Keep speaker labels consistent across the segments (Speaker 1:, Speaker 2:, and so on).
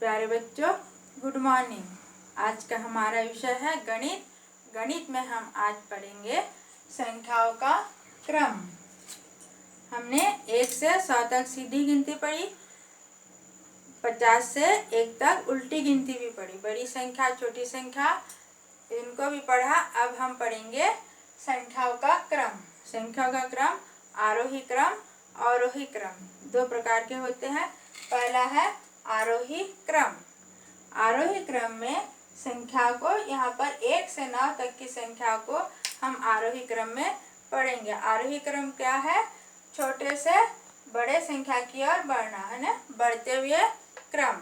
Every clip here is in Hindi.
Speaker 1: प्यारे बच्चों, गुड मॉर्निंग। आज का हमारा विषय है गणित। गणित में हम आज पढ़ेंगे संख्याओं का क्रम। हमने 1 से 100 तक सीधी गिनती पढ़ी, 50 से 1 तक उल्टी गिनती भी पढ़ी, बड़ी संख्या छोटी संख्या इनको भी पढ़ा। अब हम पढ़ेंगे संख्याओं का क्रम। संख्याओं का क्रम आरोही क्रम, अवरोही क्रम, दो प्रकार के होते हैं। पहला है आरोही क्रम। आरोही क्रम में संख्या को यहाँ पर 1 से 9 तक की संख्या को हम आरोही क्रम में पढ़ेंगे। आरोही क्रम क्या है? छोटे से बड़े संख्या की ओर बढ़ना है ना, बढ़ते हुए क्रम।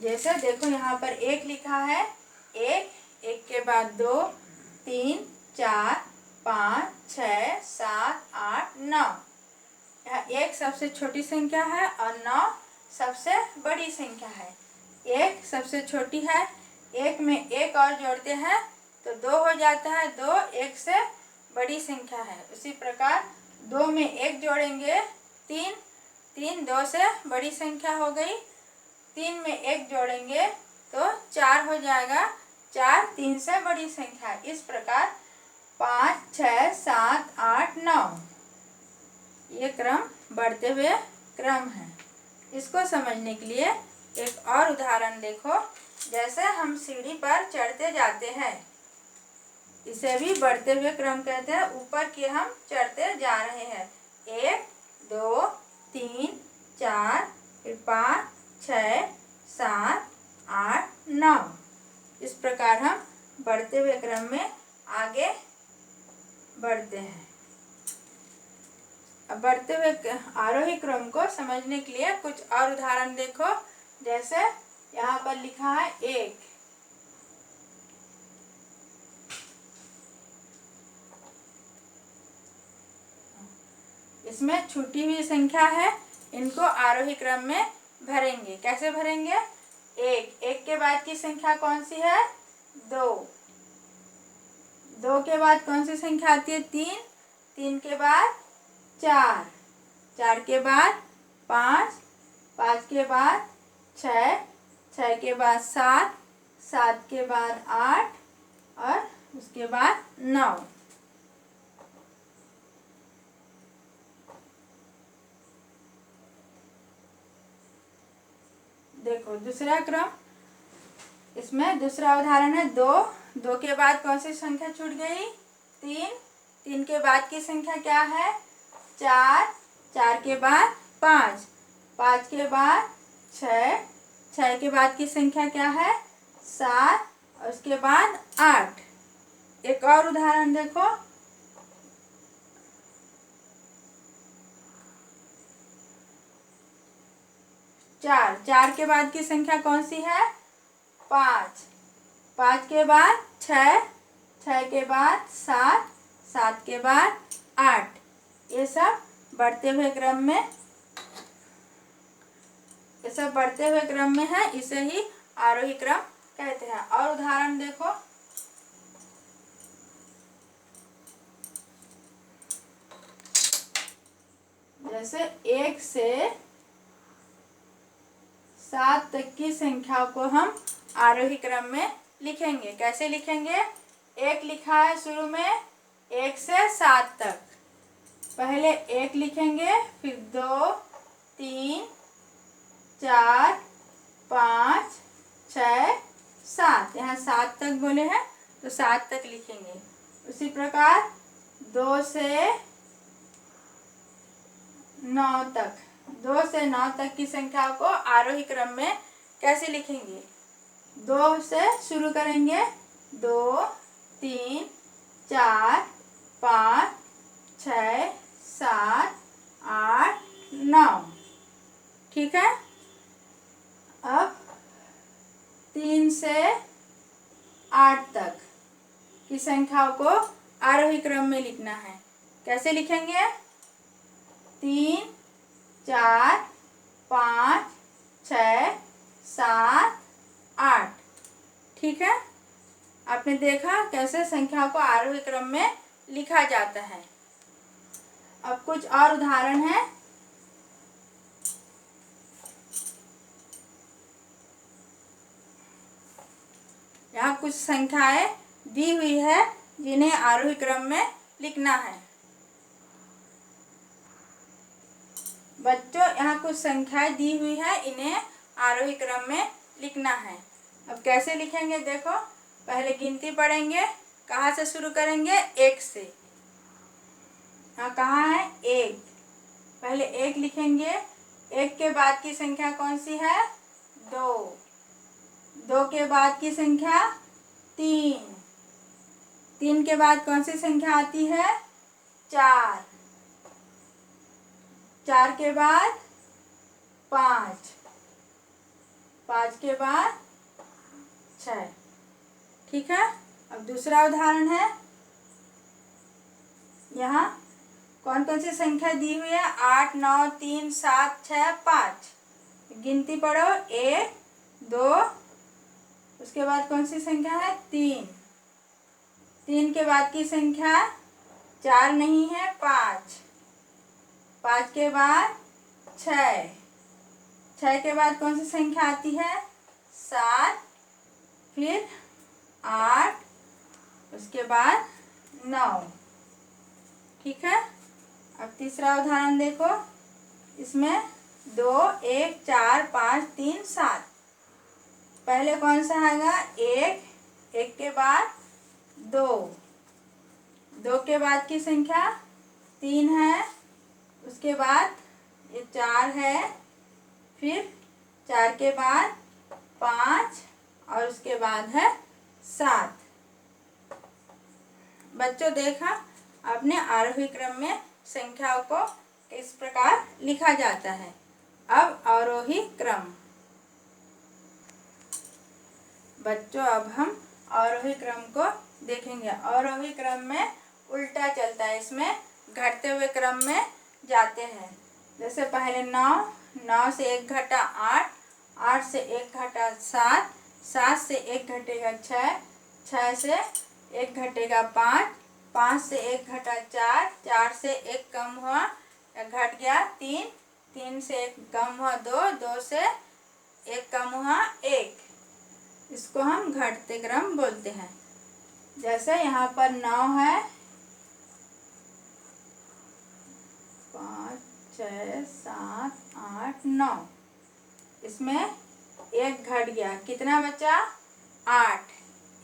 Speaker 1: जैसे देखो यहाँ पर 1 लिखा है, 1 के बाद 2, 3, 4, 5, 6, 7, 8, 9। यह 1 सबसे छोटी संख्या है और 9 सबसे बड़ी संख्या है। 1 सबसे छोटी है, 1 में 1 और जोड़ते हैं तो 2 हो जाता है। 2 1 से बड़ी संख्या है। उसी प्रकार 2 में 1 जोड़ेंगे 3, 3 2 से बड़ी संख्या हो गई। 3 में 1 जोड़ेंगे तो 4 हो जाएगा। 4 3 से बड़ी संख्या है। इस प्रकार 5, 6, 7, 8, 9 ये क्रम बढ़ते हुए क्रम है। इसको समझने के लिए एक और उदाहरण देखो। जैसे हम सीढ़ी पर चढ़ते जाते हैं, इसे भी बढ़ते हुए क्रम कहते हैं। ऊपर की हम चढ़ते जा रहे हैं, 1 2 3 4 फिर 5 6 7 8 9। इस प्रकार हम बढ़ते हुए क्रम में आगे बढ़ते हैं। अब बढ़ते हुए आरोही क्रम को समझने के लिए कुछ और उदाहरण देखो। जैसे यहाँ पर लिखा है 1, इसमें छूटी हुई संख्या है, इनको आरोही क्रम में भरेंगे। कैसे भरेंगे? 1 के बाद की संख्या कौन सी है? 2 के बाद कौन सी संख्या आती है? 3 के बाद 4 के बाद 5 के बाद 6 के बाद 7 के बाद 8 और उसके बाद 9। देखो दूसरा क्रम, इसमें दूसरा उदाहरण है 2 के बाद कौन सी संख्या छूट गई? 3 के बाद की संख्या क्या है? 4 के बाद 5 के बाद 6 के बाद की संख्या क्या है? 7 और उसके बाद 8। एक और उदाहरण देखो, चार के बाद की संख्या कौन सी है? 5 के बाद 6 के बाद 7 के बाद 8। ये सब बढ़ते हुए क्रम में है। इसे ही आरोही क्रम कहते हैं। और उदाहरण देखो, जैसे 1 से 7 तक की संख्या को हम आरोही क्रम में लिखेंगे। कैसे लिखेंगे? 1 लिखा है शुरू में, 1 से 7 तक। पहले 1 लिखेंगे, फिर 2 3 4 5 6 7। यहाँ 7 तक बोले हैं तो 7 तक लिखेंगे। उसी प्रकार 2 से 9 तक, 2 से 9 तक की संख्या को आरोही क्रम में कैसे लिखेंगे? 2 से शुरू करेंगे, 2 3 4 5 6 7 8 9। ठीक है। अब 3 से 8 तक की संख्याओं को आरोही क्रम में लिखना है। कैसे लिखेंगे? 3 4 5 6 7 8। ठीक है। आपने देखा कैसे संख्या को आरोही क्रम में लिखा जाता है। अब कुछ और उदाहरण है। यहाँ कुछ संख्याएं दी हुई है जिन्हें आरोही क्रम में लिखना है। बच्चों, यहाँ कुछ संख्याएं दी हुई है, इन्हें आरोही क्रम में लिखना है। अब कैसे लिखेंगे देखो। पहले गिनती पढ़ेंगे। कहाँ से शुरू करेंगे? एक से। यहाँ कहाँ है? एक। पहले एक लिखेंगे। एक के बाद की संख्या कौन सी है? दो। दो के बाद की संख्या तीन। तीन के बाद कौन सी संख्या आती है? चार। चार के बाद पाँच। पाँच के बाद छः। ठीक है। अब दूसरा उदाहरण है। यहाँ कौन कौन सी संख्या दी हुई है? 8, 9, 3, 7, 6, 5। गिनती पढ़ो। 1, 2, उसके बाद कौन सी संख्या है? 3। 3 के बाद की संख्या 4 नहीं है, 5। 5 के बाद 6। 6 के बाद कौन सी संख्या आती है? 7, फिर 8, उसके बाद 9। ठीक है। अब तीसरा उदाहरण देखो। इसमें 2, 1, 4, 5, 3, 7। पहले कौन सा आएगा? 1। 1 के बाद 2। 2 के बाद की संख्या 3 है, उसके बाद ये 4 है, फिर 4 के बाद 5 और उसके बाद है 7। बच्चों, देखा अपने आरोही क्रम में संख्याओं को इस प्रकार लिखा जाता है। अब अवरोही क्रम। बच्चों, अब हम अवरोही क्रम को देखेंगे। अवरोही क्रम में उल्टा चलता है, इसमें घटते हुए क्रम में जाते हैं। जैसे पहले 9, 9 से 1 घटा 8, 8 से 1 घटा 7, 7 से 1 घटेगा 6, 6 से 1 घटेगा 5, 5 से 1 घटा 4, 4 से 1 कम हुआ घट गया 3, 3 से 1 कम हुआ 2, 2 से 1 कम हुआ 1। इसको हम घटते क्रम बोलते हैं। जैसे यहाँ पर 9 है, 5, 6, 7, 8, 9। इसमें 1 घट गया, कितना बचा? 8।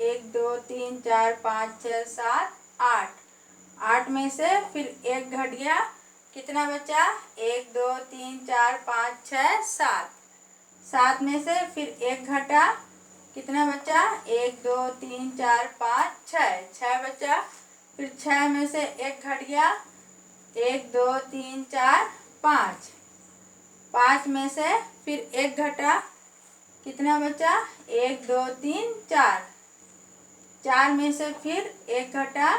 Speaker 1: 1, 2, 3, 4, 5, 6, 7, 8। 8 में से फिर 1 घट गया, कितना बचा? 1, 2, 3, 4, 5, 6, 7। 7 में से फिर 1 घटा, कितना बचा? 1, 2, 3, 4, 5, 6। 6 बचा। फिर 6 में से 1 घट गया, 1, 2, 3, 4, 5। 5 में से फिर 1 घटा, कितना बचा? 1, 2, 3, 4। 4 में से फिर 1 घटा,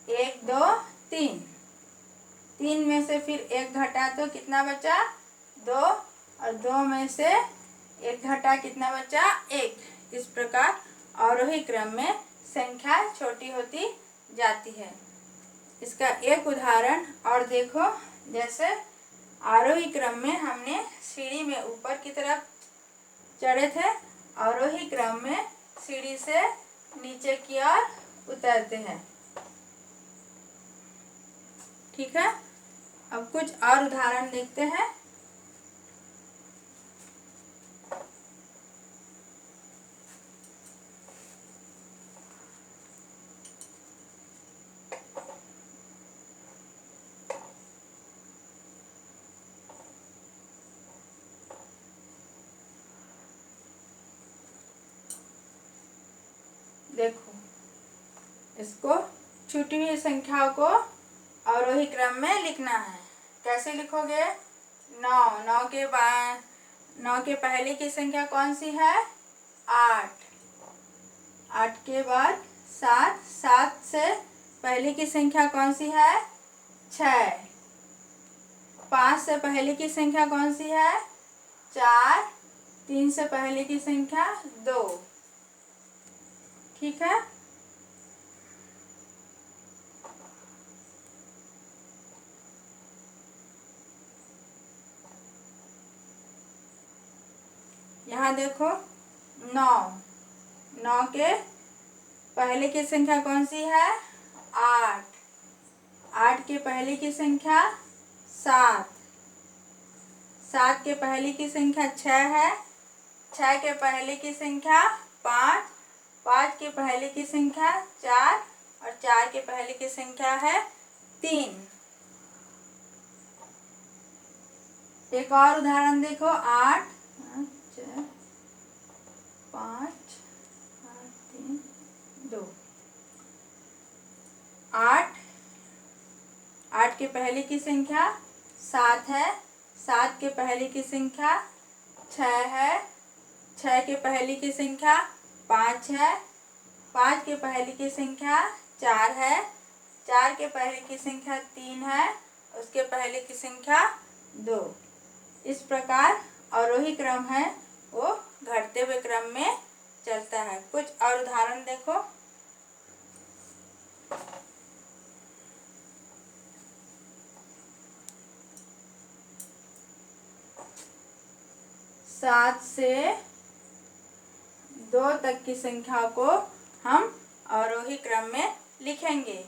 Speaker 1: 1, 2, 3। 3 में से फिर 1 घटा तो कितना बचा? 2। और 2 में से 1 घटा, कितना बचा? 1। इस प्रकार अवरोही क्रम में संख्या छोटी होती जाती है। इसका एक उदाहरण और देखो। जैसे आरोही क्रम में हमने सीढ़ी में ऊपर की तरफ चढ़े थे, अवरोही क्रम में सीढ़ी से नीचे की ओर उतरते हैं। ठीक है। अब कुछ और उदाहरण देखते हैं। देखो, इसको छूटी हुई संख्याओं को अवरोही क्रम में लिखना है। कैसे लिखोगे? 9। 9 के बाद 9 के पहले की संख्या कौन सी है? 8। 8 के बाद 7। 7 से पहले की संख्या कौन सी है? 6। 5 से पहले की संख्या कौन सी है? 4। 3 से पहले की संख्या 2। ठीक है। यहाँ देखो 9। 9 के पहले की संख्या कौन सी है? 8। 8 के पहले की संख्या 7। 7 के पहले की संख्या 6 है। 6 के पहले की संख्या 5। 5 के पहले की संख्या 4 और 4 के पहले की संख्या है 3। एक और उदाहरण देखो। 8 6 5 8 3 2। 8 के पहले की संख्या 7 है। 7 के पहले की संख्या 6 है। 6 के पहले की संख्या 5 है। 5 के पहले की संख्या 4 है। 4 के पहले की संख्या 3 है। उसके पहले की संख्या 2। इस प्रकार आरोही क्रम है वो घटते हुए क्रम में चलता है। कुछ और उदाहरण देखो। 7 से 2 तक की संख्या को हम आरोही क्रम में लिखेंगे।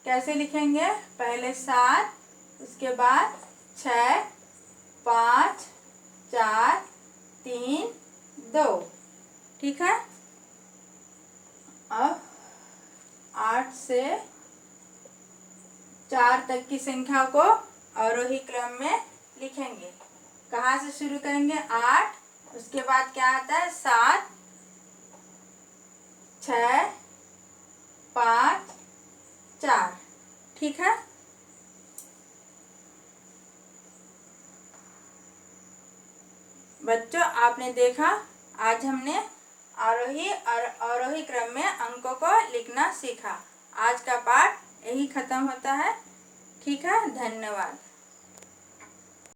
Speaker 1: कैसे लिखेंगे? पहले 7, उसके बाद 6 5 4 3 2। ठीक है। अब 8 से 4 तक की संख्या को आरोही क्रम में लिखेंगे। कहाँ से शुरू करेंगे? 8, उसके बाद क्या आता है? 7 6 5 4। ठीक है। बच्चों, आपने देखा आज हमने आरोही और अवरोही क्रम में अंकों को लिखना सीखा। आज का पाठ यही खत्म होता है। ठीक है, धन्यवाद।